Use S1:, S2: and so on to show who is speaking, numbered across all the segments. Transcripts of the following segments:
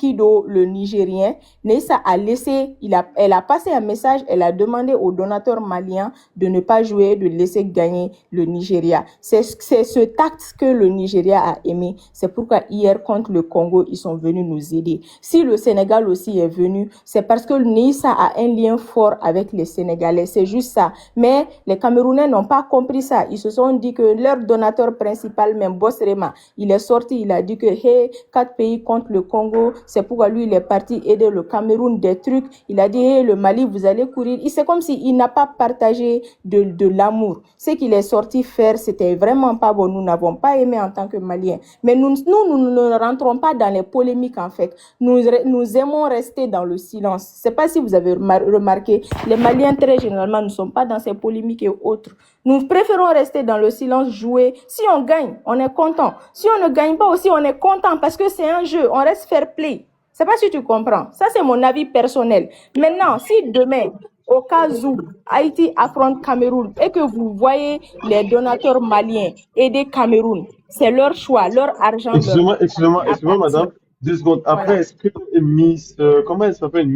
S1: Kido, le Nigérien, Neissa a laissé, elle a passé un message, elle a demandé aux donateurs maliens de ne pas jouer, de laisser gagner le Nigeria. C'est ce tact que le Nigeria a aimé. C'est pourquoi hier, contre le Congo, ils sont venus nous aider. Si le Sénégal aussi est venu, c'est parce que Neissa a un lien fort avec les Sénégalais. C'est juste ça. Mais les Camerounais n'ont pas compris ça. Ils se sont dit que leur donateur principal, même Bossrema, il est sorti, il a dit que, hey, 4 pays contre le Congo, c'est pourquoi lui, il est parti aider le Cameroun des trucs. Il a dit, hey, le Mali, vous allez courir. C'est comme s'il n'a pas partagé de l'amour. Ce qu'il est sorti faire, c'était vraiment pas bon. Nous n'avons pas aimé en tant que Maliens. Mais nous ne rentrons pas dans les polémiques, en fait. Nous aimons rester dans le silence. Je sais pas si vous avez remarqué, les Maliens, très généralement, ne sont pas dans ces polémiques et autres. Nous préférons rester dans le silence, jouer. Si on gagne, on est content. Si on ne gagne pas aussi, on est content parce que c'est un jeu. On reste fair play. Je sais pas si tu comprends. Ça, c'est mon avis personnel. Maintenant, si demain, au cas où Haïti affronte Cameroun et que vous voyez les donateurs maliens aider Cameroun, c'est leur choix, leur argent.
S2: Excusez-moi, madame. 2 secondes. Après,
S1: Voilà.
S2: est-ce que Miss, comment elle s'appelle?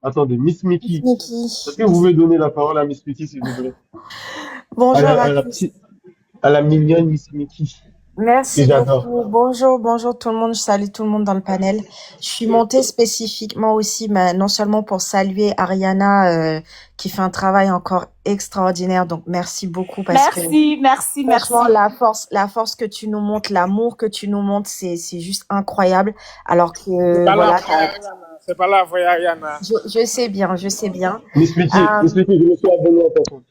S2: Attendez, Miss Mickey.
S3: Niki.
S2: Est-ce que vous pouvez donner la parole à Miss Mickey, s'il vous plaît?
S3: Bonjour à
S2: À la
S3: tous.
S2: petite, à la mignonne Miss Mickey, que
S3: Merci
S2: j'adore.
S3: beaucoup. Bonjour tout le monde. Je salue tout le monde dans le panel. Je suis montée spécifiquement aussi, mais non seulement pour saluer Ariana, qui fait un travail encore extraordinaire. Donc, merci beaucoup parce que
S1: Merci.
S3: franchement, la force que tu nous montres, l'amour que tu nous montres, c'est juste incroyable. Alors que, voilà,
S4: C'est pas la vraie Ariana.
S3: je sais bien.
S2: Miss Mickey,
S3: Euh,
S2: Miss Mickey, je me suis abonné à ta compte.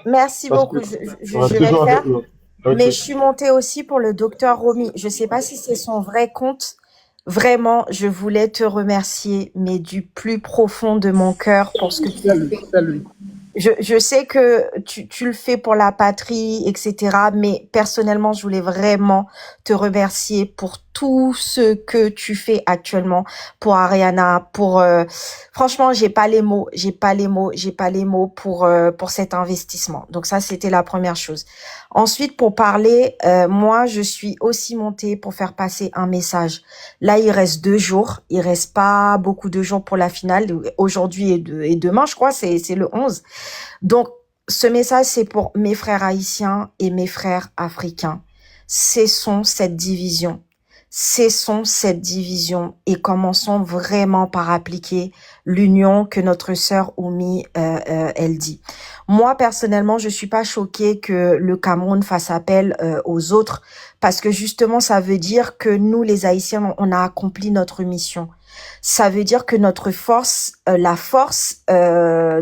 S3: Merci
S2: Parce que
S3: beaucoup.
S2: on va
S3: Je vais le
S2: toujours
S3: faire.
S2: avec nous. Ok.
S3: Mais je suis montée aussi pour le docteur Romy. Je sais pas si c'est son vrai compte. Vraiment, je voulais te remercier, mais du plus profond de mon cœur pour ce que tu fais.
S4: C'est lui.
S3: Je sais que tu le fais pour la patrie, etc. Mais personnellement, je voulais vraiment te remercier pour tout ce que tu fais actuellement pour Ariana, franchement, j'ai pas les mots pour cet investissement. Donc ça, c'était la première chose. Ensuite, pour parler, moi, je suis aussi montée pour faire passer un message. Là, il reste 2 jours. Il reste pas beaucoup de jours pour la finale. Aujourd'hui et demain, je crois, c'est le 11. Donc, ce message, c'est pour mes frères haïtiens et mes frères africains. Cessons cette division. Et commençons vraiment par appliquer l'union que notre sœur Oumi, elle dit. Moi, personnellement, je suis pas choquée que le Cameroun fasse appel aux autres parce que justement, ça veut dire que nous, les Haïtiens, on a accompli notre mission. Ça veut dire que notre force, la force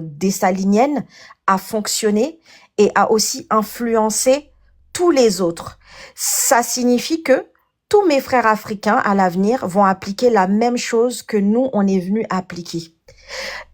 S3: dessalinienne a fonctionné et a aussi influencé tous les autres. Ça signifie que tous mes frères africains à l'avenir vont appliquer la même chose que nous, on est venu appliquer.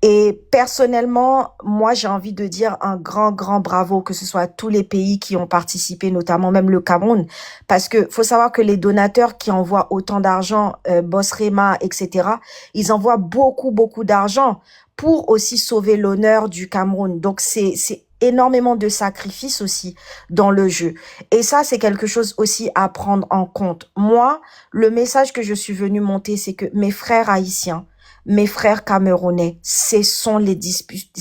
S3: Et personnellement, moi, j'ai envie de dire un grand bravo, que ce soit à tous les pays qui ont participé, notamment même le Cameroun, parce que faut savoir que les donateurs qui envoient autant d'argent, Bossrema, etc., ils envoient beaucoup d'argent pour aussi sauver l'honneur du Cameroun. Donc, c'est énormément de sacrifices aussi dans le jeu. Et ça, c'est quelque chose aussi à prendre en compte. Moi, le message que je suis venue monter, c'est que mes frères haïtiens, mes frères camerounais, cessons les disputes,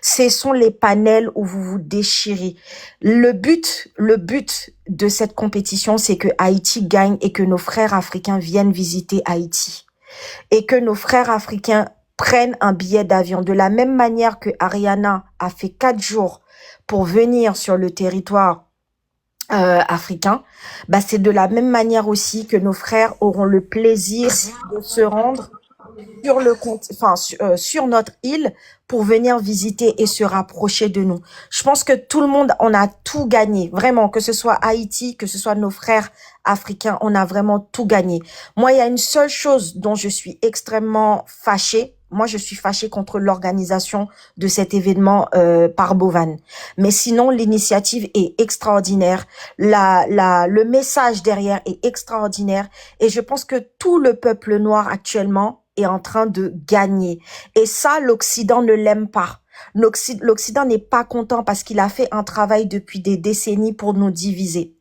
S3: cessons les panels où vous vous déchirez. Le but de cette compétition, c'est que Haïti gagne et que nos frères africains viennent visiter Haïti. Et que nos frères africains prennent un billet d'avion. De la même manière que Ariana a fait 4 jours pour venir sur le territoire africain, bah c'est de la même manière aussi que nos frères auront le plaisir de se rendre sur sur notre île pour venir visiter et se rapprocher de nous. Je pense que tout le monde, on a tout gagné, vraiment, que ce soit Haïti, que ce soit nos frères africains, on a vraiment tout gagné. Moi, il y a une seule chose dont je suis extrêmement fâchée. Moi, je suis fâchée contre l'organisation de cet événement par Bovan. Mais sinon, l'initiative est extraordinaire. Le message derrière est extraordinaire. Et je pense que tout le peuple noir actuellement est en train de gagner. Et ça, l'Occident ne l'aime pas. L'Occident n'est pas content parce qu'il a fait un travail depuis des décennies pour nous diviser.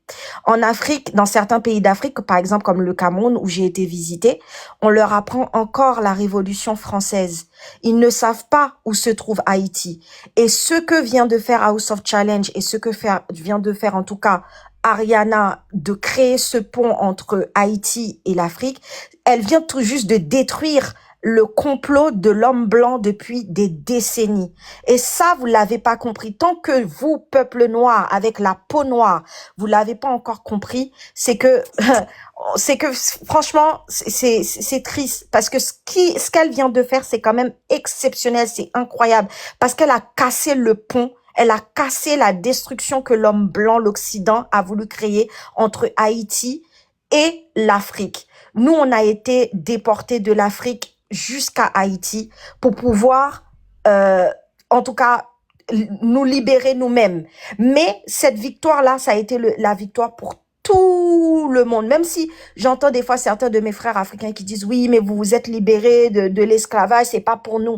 S3: En Afrique, dans certains pays d'Afrique, par exemple comme le Cameroun où j'ai été visiter, on leur apprend encore la Révolution française. Ils ne savent pas où se trouve Haïti. Et ce que vient de faire House of Challenge et ce que vient de faire en tout cas Ariana, de créer ce pont entre Haïti et l'Afrique, elle vient tout juste de détruire le complot de l'homme blanc depuis des décennies. Et ça, vous l'avez pas compris. Tant que vous, peuple noir, avec la peau noire, vous l'avez pas encore compris, c'est que, franchement, c'est triste. Parce que ce qu'elle vient de faire, c'est quand même exceptionnel, c'est incroyable. Parce qu'elle a cassé le pont. Elle a cassé la destruction que l'homme blanc, l'Occident, a voulu créer entre Haïti et l'Afrique. Nous, on a été déportés de l'Afrique jusqu'à Haïti pour pouvoir, en tout cas, nous libérer nous-mêmes. Mais cette victoire-là, ça a été la victoire pour tout le monde. Même si j'entends des fois certains de mes frères africains qui disent oui, mais vous vous êtes libérés de l'esclavage, c'est pas pour nous.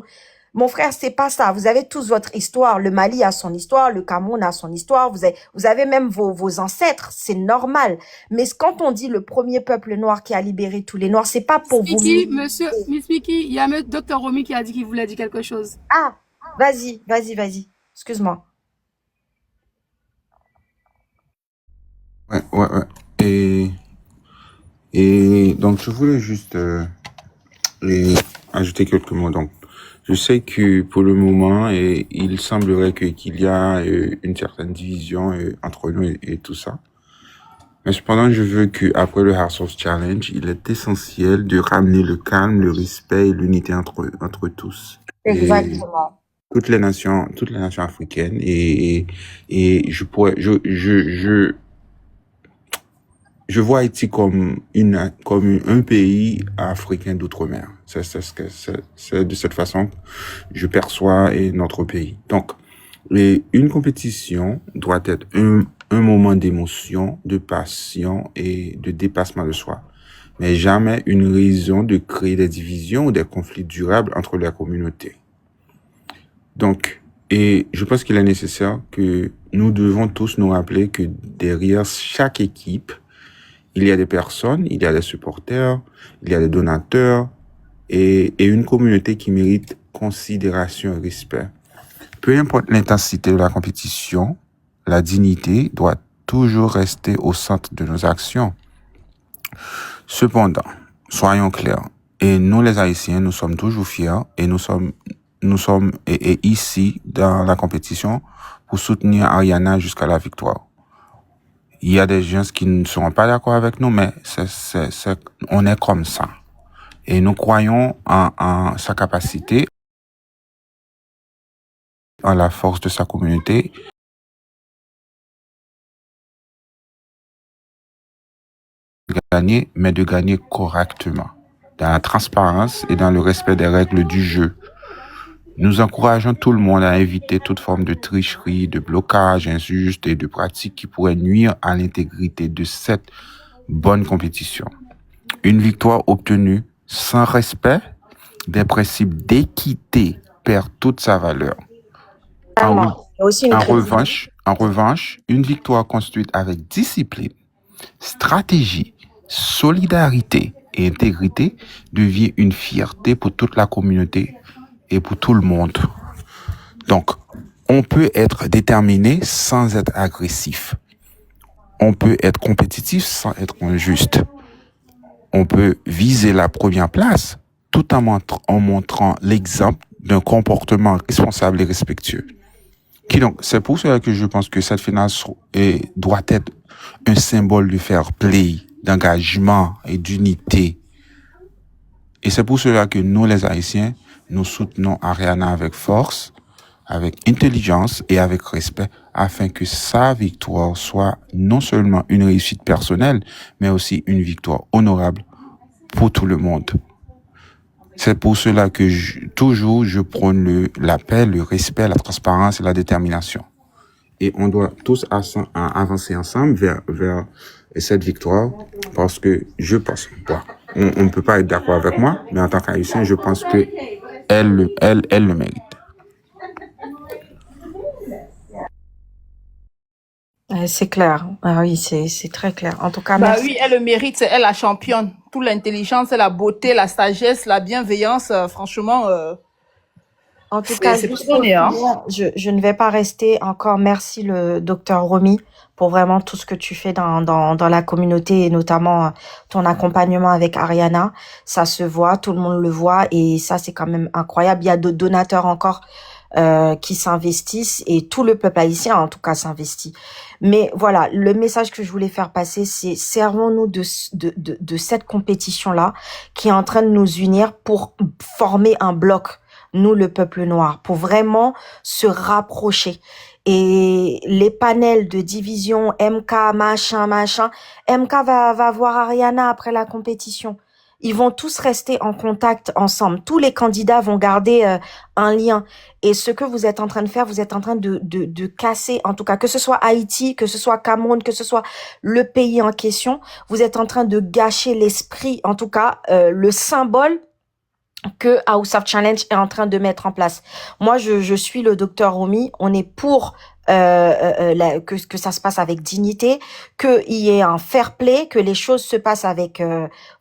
S3: Mon frère, c'est pas ça. Vous avez tous votre histoire. Le Mali a son histoire, le Cameroun a son histoire. Vous avez même vos ancêtres. C'est normal. Mais quand on dit le premier peuple noir qui a libéré tous les noirs, c'est pas pour vous.
S5: Miss Mickey, il y a même Dr. Romy qui a dit qu'il voulait dire quelque chose.
S3: Ah, vas-y. Excuse-moi.
S6: Ouais. Et donc, je voulais juste ajouter quelques mots. Donc, je sais que pour le moment, il semblerait qu'il y a une certaine division entre nous et tout ça. Mais cependant, je veux qu'après le House of Challenge, il est essentiel de ramener le calme, le respect et l'unité entre tous.
S3: Exactement.
S6: Toutes les nations africaines et je vois Haïti comme un pays africain d'outre-mer. C'est de cette façon que je perçois notre pays. Donc, une compétition doit être un moment d'émotion, de passion et de dépassement de soi, mais jamais une raison de créer des divisions ou des conflits durables entre les communautés. Donc, et je pense qu'il est nécessaire que nous devons tous nous rappeler que derrière chaque équipe, il y a des personnes, il y a des supporters, il y a des donateurs et une communauté qui mérite considération et respect. Peu importe l'intensité de la compétition, la dignité doit toujours rester au centre de nos actions. Cependant, soyons clairs, et nous les Haïtiens, nous sommes toujours fiers et nous sommes ici dans la compétition pour soutenir Ariana jusqu'à la victoire. Il y a des gens qui ne seront pas d'accord avec nous, mais on est comme ça. Et nous croyons en sa capacité, en la force de sa communauté. Gagner, mais de gagner correctement, dans la transparence et dans le respect des règles du jeu. Nous encourageons tout le monde à éviter toute forme de tricherie, de blocage injuste et de pratiques qui pourraient nuire à l'intégrité de cette bonne compétition. Une victoire obtenue sans respect des principes d'équité perd toute sa valeur. En revanche, une victoire construite avec discipline, stratégie, solidarité et intégrité devient une fierté pour toute la communauté et pour tout le monde. Donc, on peut être déterminé sans être agressif. On peut être compétitif sans être injuste. On peut viser la première place tout en montrant l'exemple d'un comportement responsable et respectueux. Donc, c'est pour cela que je pense que cette finale doit être un symbole de fair play, d'engagement et d'unité. Et c'est pour cela que nous, les Haïtiens, nous soutenons Ariana avec force, avec intelligence et avec respect, afin que sa victoire soit non seulement une réussite personnelle, mais aussi une victoire honorable pour tout le monde. C'est pour cela que je prône la paix, le respect, la transparence et la détermination. Et on doit tous avancer ensemble vers cette victoire, parce que je pense, on ne peut pas être d'accord avec moi, mais en tant qu'Haïtien, je pense que elle le mérite.
S3: C'est clair. Ah oui, c'est très clair. En tout cas,
S5: Bah
S3: merci.
S5: oui, elle le mérite, c'est elle la championne. Toute l'intelligence, la beauté, la sagesse, la bienveillance, franchement,
S3: En tout cas,
S5: c'est
S3: juste
S5: tout
S3: pour
S5: donné, hein.
S3: finir, je ne vais pas rester encore. Merci le docteur Romy pour vraiment tout ce que tu fais dans la communauté et notamment ton accompagnement avec Ariana. Ça se voit, tout le monde le voit et ça, c'est quand même incroyable. Il y a d'autres donateurs encore qui s'investissent et tout le peuple haïtien, en tout cas, s'investit. Mais voilà, le message que je voulais faire passer, c'est servons-nous de cette compétition-là qui est en train de nous unir pour former un bloc, nous, le peuple noir, pour vraiment se rapprocher. Et les panels de division MK, machin, MK va voir Ariana après la compétition. Ils vont tous rester en contact ensemble. Tous les candidats vont garder un lien. Et ce que vous êtes en train de faire, vous êtes en train de casser, en tout cas, que ce soit Haïti, que ce soit Cameroun, que ce soit le pays en question, vous êtes en train de gâcher l'esprit, en tout cas, le symbole que House of Challenge est en train de mettre en place. Moi, je suis le docteur Romy. On est pour que ça se passe avec dignité, qu'il y ait un fair play, que les choses se passent avec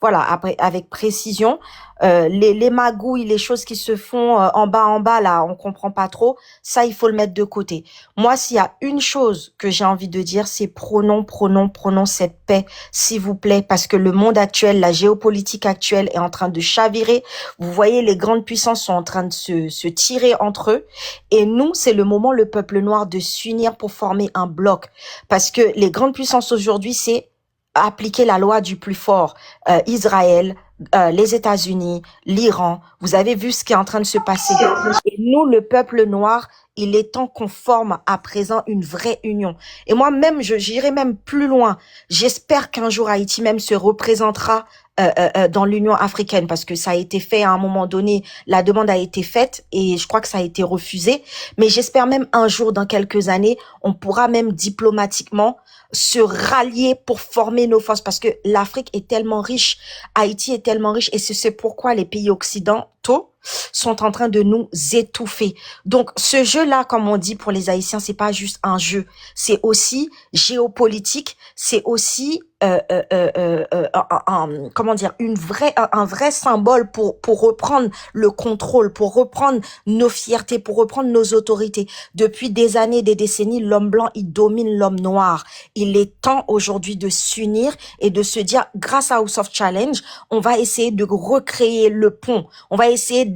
S3: voilà, après avec précision. Les magouilles, les choses qui se font en bas là, on comprend pas trop. Ça, il faut le mettre de côté. Moi, s'il y a une chose que j'ai envie de dire, c'est prenons cette paix, s'il vous plaît, parce que le monde actuel, la géopolitique actuelle est en train de chavirer. Vous voyez, les grandes puissances sont en train de se tirer entre eux. Et nous, c'est le moment, le peuple noir, de s'unir pour former un bloc. Parce que les grandes puissances aujourd'hui, c'est appliquer la loi du plus fort. Israël, les États-Unis, l'Iran. Vous avez vu ce qui est en train de se passer. Et nous, le peuple noir, il est temps qu'on forme à présent une vraie union. Et moi même, j'irai même plus loin. J'espère qu'un jour Haïti même se représentera dans l'Union africaine, parce que ça a été fait à un moment donné, la demande a été faite et je crois que ça a été refusé. Mais j'espère même un jour, dans quelques années, on pourra même diplomatiquement se rallier pour former nos forces, parce que l'Afrique est tellement riche, Haïti est tellement riche, et c'est pourquoi les pays occidentaux sont en train de nous étouffer. Donc ce jeu-là, comme on dit pour les Haïtiens, c'est pas juste un jeu, c'est aussi géopolitique, c'est aussi comment dire, un vrai symbole pour reprendre le contrôle, pour reprendre nos fiertés, pour reprendre nos autorités. Depuis des années, des décennies, l'homme blanc, il domine l'homme noir. Il est temps aujourd'hui de s'unir et de se dire, grâce à House of Challenge, on va essayer de recréer le pont. On va essayer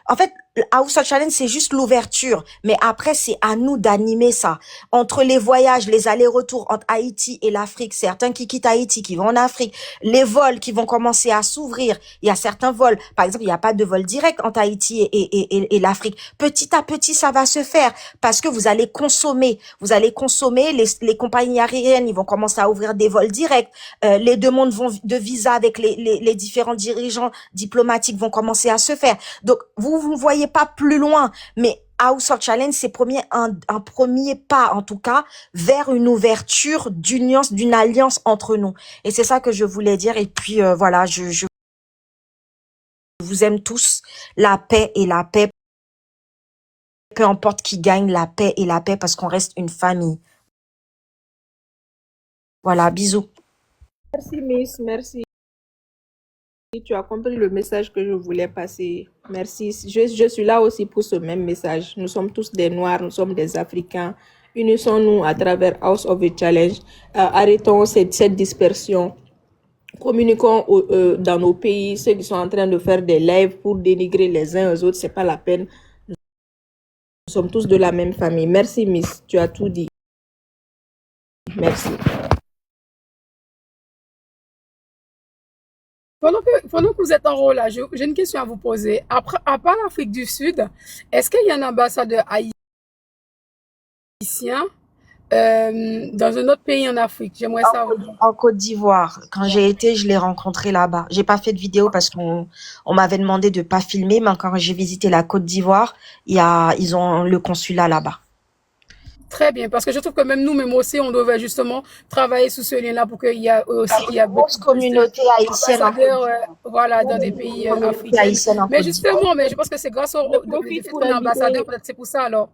S3: en fait, House of Challenge, c'est juste l'ouverture. Mais après, c'est à nous d'animer ça. Entre les voyages, les allers-retours entre Haïti et l'Afrique, certains qui quittent Haïti, qui vont en Afrique, les vols qui vont commencer à s'ouvrir. Il y a certains vols. Par exemple, il n'y a pas de vol direct entre Haïti et l'Afrique. Petit à petit, ça va se faire parce que vous allez consommer. Vous allez consommer. Les compagnies aériennes, ils vont commencer à ouvrir des vols directs. Les demandes de visa avec les différents dirigeants diplomatiques vont commencer à se faire. Donc, vous ne voyez pas plus loin, mais House of Challenge, c'est un premier pas, en tout cas, vers une ouverture d'une alliance entre nous. Et c'est ça que je voulais dire. Et puis, voilà, je vous aime tous. La paix et la paix. Peu importe qui gagne, la paix et la paix, parce qu'on reste une famille. Voilà, bisous.
S1: Merci, Miss, merci. Tu as compris le message que je voulais passer. Merci. Je suis là aussi pour ce même message. Nous sommes tous des Noirs, nous sommes des Africains. Unissons-nous à travers House of the Challenge. Arrêtons cette dispersion. Communiquons dans nos pays. Ceux qui sont en train de faire des lives pour dénigrer les uns aux autres, c'est pas la peine. Nous sommes tous de la même famille. Merci, Miss. Tu as tout dit. Merci.
S5: Pendant que vous êtes en rôle là, j'ai une question à vous poser. À part l'Afrique du Sud, est-ce qu'il y a un ambassadeur haïtien dans un autre pays en Afrique? J'aimerais savoir.
S3: En Côte d'Ivoire. Quand j'ai été, je l'ai rencontré là-bas. J'ai pas fait de vidéo parce qu'on m'avait demandé de pas filmer, mais quand j'ai visité la Côte d'Ivoire, ils ont le consulat là-bas.
S5: Très bien, parce que je trouve que même aussi, on devait justement travailler sous ce lien-là pour qu'il y a aussi
S3: il y a beaucoup de communautés haïtiennes
S5: voilà, dans des pays africains. Mais justement, je pense que c'est grâce au ambassadeur, peut-être c'est pour ça alors.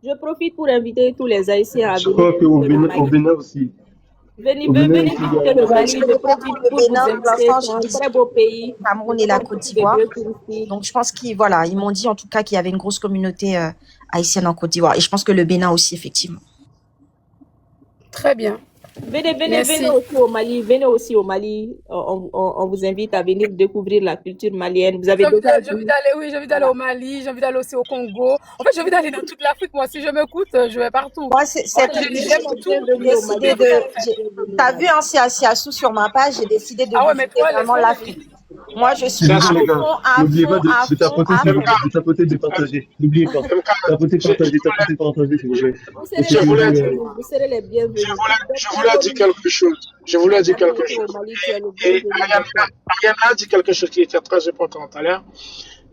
S1: Je profite pour inviter tous les Haïtiens à
S2: Je
S1: venir
S2: crois qu'au
S1: visiter le
S2: Bénin, au
S1: Mali.
S2: Bénin aussi.
S1: Venez,
S2: Au Bénin
S1: venez
S2: aussi, il y
S1: visiter
S2: a...
S1: le
S3: Je
S1: Mali.
S3: ne
S1: Je
S3: vais pas
S1: profite
S3: pour le
S1: pour vous
S3: Bénin. Pour
S1: inviter.
S3: l'instant,
S1: C'est
S3: j'ai
S1: un
S3: des
S1: très beau pays.
S3: le Cameroun
S1: Nous
S3: et la
S1: avons
S3: Côte
S1: beaucoup de
S3: d'Ivoire.
S1: lieux touristiques.
S3: Donc, je pense qu'ils, voilà, ils m'ont dit en tout cas qu'il y avait une grosse communauté haïtienne en Côte d'Ivoire. Et je pense que le Bénin aussi, effectivement.
S5: Très bien.
S1: Venez
S5: Merci.
S1: aussi au Mali. Venez aussi au Mali. On vous invite à venir découvrir la culture malienne. Vous avez
S5: J'ai envie
S1: déjà
S5: j'ai envie
S1: vu.
S5: d'aller, oui, j'ai envie d'aller
S1: Voilà.
S5: au Mali, j'ai envie d'aller aussi au Congo. En fait, j'ai envie d'aller dans toute l'Afrique. Moi, si je m'écoute, je vais partout.
S3: Moi,
S5: En fait,
S1: Vous
S5: j'aime
S1: serez les
S5: tout,
S1: bienvenus au
S5: tout
S1: Mali.
S3: décidé
S5: Afrique,
S3: de.
S5: en fait.
S1: Bienvenue au
S3: T'as vu,
S1: Mali.
S3: hein, c'est Sous sur ma page, j'ai décidé de
S5: Ah ouais, mais
S3: visiter
S5: toi,
S3: vraiment
S5: laisse
S3: l'Afrique.
S5: tomber.
S3: Moi, je suis
S2: S'il vous
S3: à
S2: plaît, les gars,
S3: fond, à
S2: n'oubliez pas
S3: fond, à
S2: de
S3: fond,
S2: tapoter,
S3: à
S2: s'il vous
S3: fond.
S2: plaît. De tapoter, de partager. N'oubliez pas.
S4: MK,
S2: Tapoter,
S4: je,
S2: partager, tapoter, partager, s'il vous plaît.
S1: Vous
S2: Et
S1: serez
S2: puis,
S4: je
S1: les
S2: allez-y,
S4: voulais dire,
S1: bienvenus. Vous serez les bienvenus.
S4: je voulais dire quelque chose. Je voulais dire
S1: Bienvenue
S4: quelque
S1: aussi au
S4: chose.
S1: Mali. Tu es le
S4: Et
S1: bienvenu,
S4: Ariana,
S1: docteur.
S4: Ariana a dit quelque chose qui était très important tout à l'heure.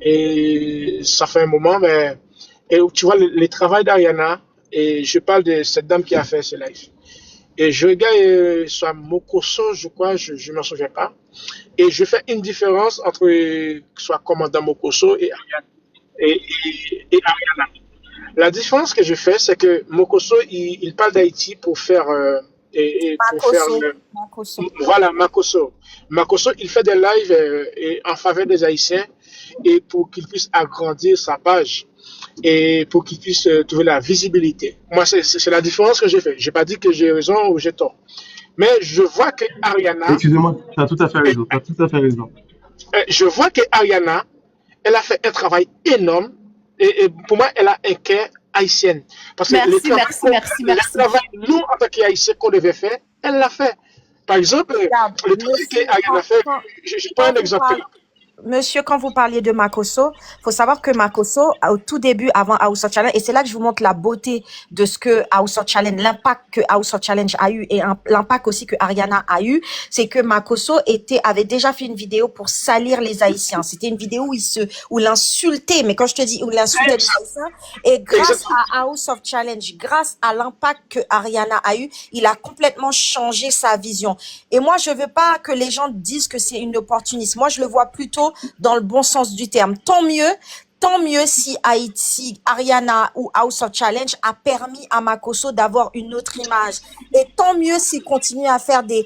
S4: Et ça fait un moment, mais et tu vois le travail d'Ariana, et je parle de cette dame qui a fait ce live. Et je regarde soit Mokoso, je crois, je ne m'en souviens pas. Et je fais une différence entre soit commandant Mokoso et Ariana. La différence que je fais, c'est que Mokoso, il parle d'Haïti pour faire pour faire
S3: Makoso. Makoso.
S4: voilà, Makoso. Makoso, il fait des lives en faveur des Haïtiens et pour qu'il puisse agrandir sa page et pour qu'il puisse trouver la visibilité. Moi, c'est la différence que j'ai fait. J'ai pas dit que j'ai raison ou j'ai tort. Mais je vois que Ariana,
S2: excusez-moi, tu as tout à fait raison. Tu as tout à fait raison.
S4: je vois que Ariana, elle a fait un travail énorme et pour moi, elle a un cœur haïtienne. Parce que
S7: Merci, merci, merci,
S4: le
S7: merci.
S4: travail, nous, en tant qu'Haïtiens, qu'on devait faire, elle l'a fait. Par exemple,
S3: Regarde,
S4: le travail
S3: monsieur,
S4: qu'Ariana a fait,
S3: quand,
S4: je prends un
S3: quand vous
S4: exemple.
S3: parlez, monsieur, quand vous parliez de Makoso, faut savoir que Makoso, au tout début, avant House of Challenge, et c'est là que je vous montre la beauté de ce que House of Challenge, l'impact que House of Challenge a eu et l'impact aussi que Ariana a eu, c'est que Makoso avait déjà fait une vidéo pour salir les Haïtiens. C'était une vidéo où il insultait, mais quand je te dis où il insultait les Haïtiens, et grâce
S4: Exactement.
S3: à House of Challenge, grâce à l'impact que Ariana a eu, il a complètement changé sa vision. Et moi, je veux pas que les gens disent que c'est une opportuniste. Moi, je le vois plutôt dans le bon sens du terme. Tant mieux si Haïti, Ariana ou House of Challenge a permis à Makoso d'avoir une autre image. Et tant mieux s'il continue à faire des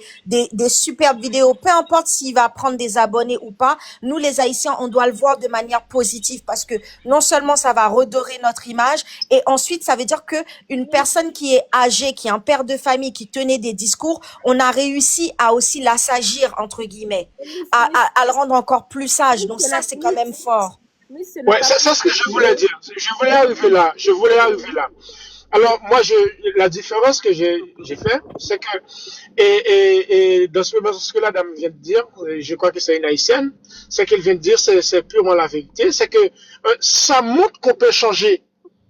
S3: superbes vidéos. Peu importe s'il va prendre des abonnés ou pas. Nous, les Haïtiens, on doit le voir de manière positive parce que non seulement ça va redorer notre image et ensuite ça veut dire que une personne qui est âgée, qui est un père de famille, qui tenait des discours, on a réussi à aussi l'assagir, entre guillemets, à le rendre encore plus sage. Donc ça, c'est quand même fort.
S4: Ouais, c'est ce que je voulais dire. Je voulais arriver là. Je voulais arriver là. Alors, moi, la différence que j'ai fait, c'est que, et dans ce que la dame vient de dire, je crois que c'est une haïtienne, c'est qu'elle vient de dire, c'est purement la vérité, c'est que ça montre qu'on peut changer.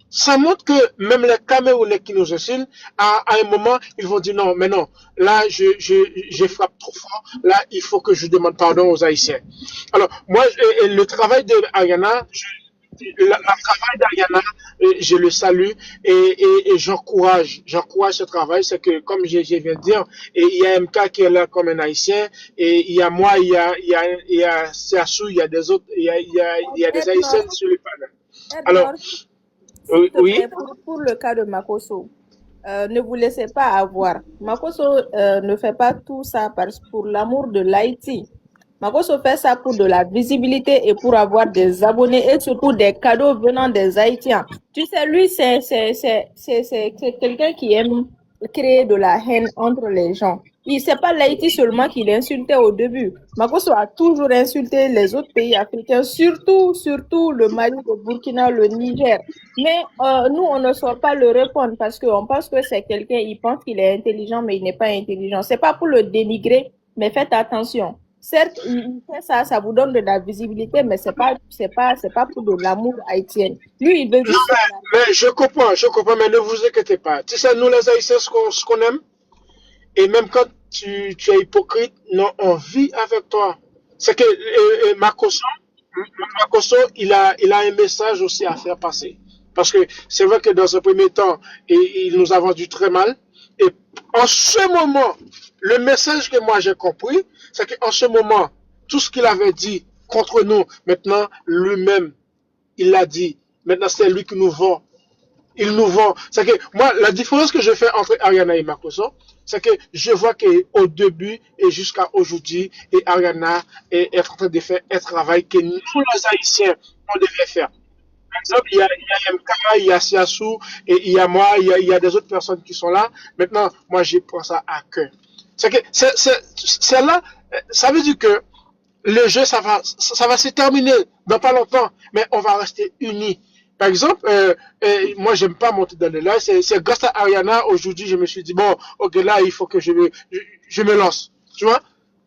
S4: Ça montre que même les Camerounais qui nous oscillent, à un moment, ils vont dire non, mais non, là, j'ai frappé trop fort, là, il faut que je demande pardon aux Haïtiens. Alors, moi, et le travail de Ariana, le travail d'Ariana, je le salue et j'encourage ce travail. C'est que, comme je viens de dire, et il y a MK qui est là comme un Haïtien, et il y a moi, il y a Siassou, il y a des autres, il y a des Haïtiens sur le panel. Alors,
S1: s'il te
S4: oui.
S1: plaît, pour le cas de Makoso, ne vous laissez pas avoir. Makoso ne fait pas tout ça pour l'amour de l'Haïti. Makoso fait ça pour de la visibilité et pour avoir des abonnés et surtout des cadeaux venant des Haïtiens. Tu sais, lui, c'est quelqu'un qui aime créer de la haine entre les gens. C'est pas l'Haïti seulement qu'il insultait au début. Makoso a toujours insulté les autres pays africains, surtout le Mali, le Burkina, le Niger. Mais nous, on ne sort pas le répondre parce qu'on pense que c'est quelqu'un, il pense qu'il est intelligent, mais il n'est pas intelligent. C'est pas pour le dénigrer, mais faites attention. Certes, il fait ça, ça vous donne de la visibilité, mais c'est pas pour de l'amour haïtien. Lui, il veut juste.
S4: Non, mais je comprends, mais ne vous inquiétez pas. Tu sais, nous les Haïtiens, ce qu'on aime, et même quand tu es hypocrite, non, on vit avec toi. C'est que Makoso, il a un message aussi à faire passer. Parce que c'est vrai que dans un premier temps, il nous a vendu très mal. Et en ce moment, le message que moi j'ai compris, c'est qu'en ce moment, tout ce qu'il avait dit contre nous, maintenant, lui-même, il l'a dit. Maintenant, c'est lui qui nous vend. Ils nous vendent. C'est que moi, la différence que je fais entre Ariana et Makoso, c'est que je vois qu'au début et jusqu'à aujourd'hui, et Ariana est en train de faire un travail que nous, les Haïtiens, on devait faire. Par exemple, il y a MK, il y a Siassou, et il y a moi, il y a des autres personnes qui sont là. Maintenant, moi, je prends ça à cœur. C'est que c'est là, ça veut dire que le jeu, ça va se terminer dans pas longtemps, mais on va rester unis. Par exemple, moi, j'aime pas monter dans le live. C'est grâce à Ariana, aujourd'hui, je me suis dit, bon, ok, là, il faut que je me lance. Tu vois?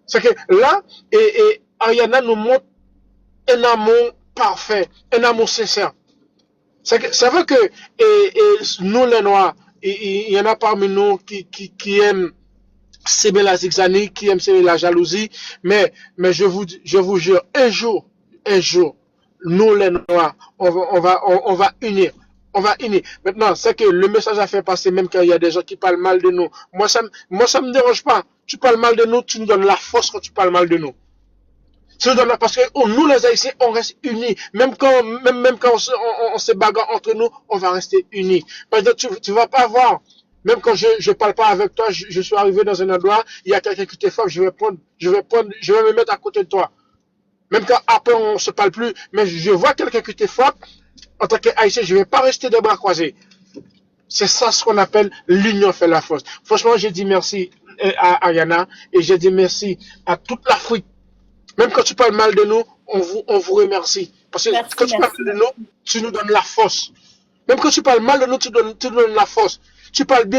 S4: C'est que là, et Ariana nous montre un amour parfait, un amour sincère. C'est vrai que nous, les Noirs, il y en a parmi nous qui aiment s'aimer la zigzanie, qui aiment s'aimer la jalousie, mais je vous jure, un jour, nous les Noirs, on va unir. On va unir. Maintenant, c'est que le message a fait passer, même quand il y a des gens qui parlent mal de nous. Moi, ça me dérange pas. Tu parles mal de nous, tu nous donnes la force quand tu parles mal de nous. Parce que nous, les Haïtiens, on reste unis. Même quand on se bagarre entre nous, on va rester unis. Parce que tu vas pas voir. Même quand je parle pas avec toi, je suis arrivé dans un endroit, il y a quelqu'un qui te frappe, je vais me mettre à côté de toi. Même quand après on se parle plus, mais je vois quelqu'un qui te frappe, en tant qu'Haïtien, je vais pas rester de bras croisés. C'est ça ce qu'on appelle l'union fait la force. Franchement, j'ai dit merci à Ariana et j'ai dit merci à toute l'Afrique. Même quand tu parles mal de nous, on vous remercie. Parce que quand tu parles mal de nous, tu nous donnes la force. Même quand tu parles mal de nous, tu donnes la force. Tu parles bien de